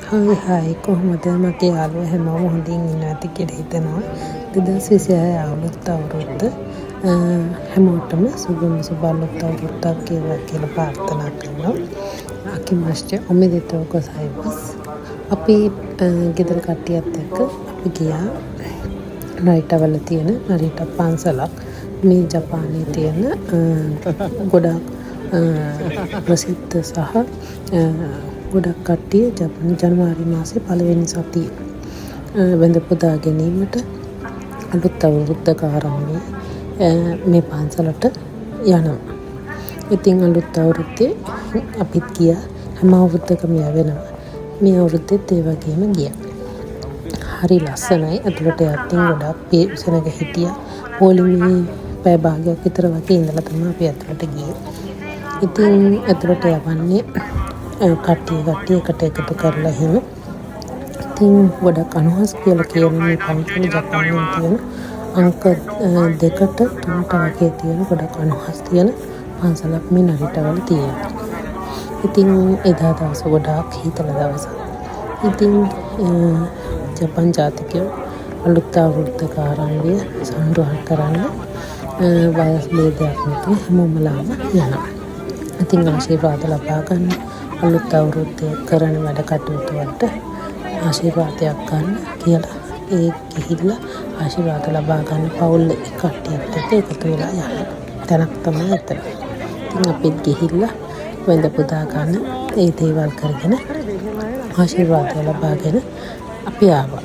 Hi කොහොමද මගේ යාළුවෝ හැමෝම හොඳින් ඉන්න ඇති කියලා හිතනවා 2026 අලුත් අවුරුද්ද හැමෝටම සුබ අලුත් අවුරුද්දක් කියලා ප්‍රාර්ථනා කරනවා අකිමස්ටේ ඔමෙදෙතෝ ගොසයිමස් අපි ගෙදර කට්ටියත් එක්ක අපි ගියා නයිටවල තියෙන නරිට පන්සලක් මේ ජපානයේ තියෙන ගොඩක් ප්‍රසිද්ධ සහ ගොඩක් කට්ටිය ජනවාරි මාසේ පළවෙනි සතියේ වෙඳ පුදා ගැනීමට අලුත් අවුරුද්දක ආරම්භය මේ පන්සලට යනවා. ඉතින් අලුත් අවුරුද්දේ අපිත් ගියා හැම අවුරුද්දකම වෙනවා. මේ අවුරුද්දෙත් ඒ වගේම ගියා. හරි ලස්සනයි. ඇතුළට යද්දී ගොඩක් සෙනග හිටියා. පොලිමේ පැය භාගයක් විතර වගේ ඉඳලා තමයි අපි ඇතුළට ගියේ. ඉතින් ඇතුළට යවන්නේ කට්ටිය එකට එකතු කරලා එහෙම. ඉතින් ගොඩක් අනුහස් කියලා කියන මේ පන්සල ජපානයේ තියෙන අංක 2ට 3ට වගේ තියෙන ගොඩක් අනුහස් තියෙන පන්සලක් මේ නරිටවල තියෙනවා. ඉතින් එදා දවස ගොඩාක් හීතල දවසක්. ඉතින් ජපාන් ජාතිකයෝ අලුත් අවුරුද්දක ආරම්භය සඳහන් කරන්න වයස් භේදයක් නැතුව හැමෝමලාම යනවා. ඉතින් ආශිර්වාද ලබා ගන්න අලුත් අවුරුද්දේ කරන වැඩ කටයුතු වලට ආශිර්වාදයක් ගන්න කියලා ඒ ගිහිල්ලා ආශිර්වාද ලබා ගන්න පවුල් කට්ටියත් එක්ක එකතු වෙලා යනවා. තැනක් තමයි එතන. ඉතින් අපිත් ගිහිල්ලා වෙඳ පුදා ගන්න ඒ දේවල් කරගෙන ආශිර්වාද ලබාගෙන අපි ආවා.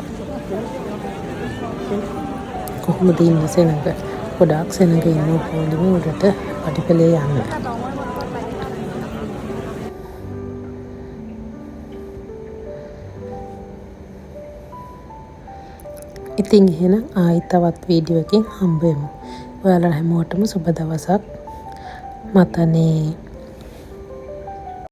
කොහොමද ඉන්නේ සෙනඟ? ගොඩාක් සෙනඟ ඉන්න පොලිමේ උඩට පඩිපෙළේ යන්න. ඉතින් එහෙනම් ආයෙත් තවත් වීඩියෝ එකකින් හම්බ වෙමු. ඔයාලා හැමෝටම සුබ දවසක්. මතනේ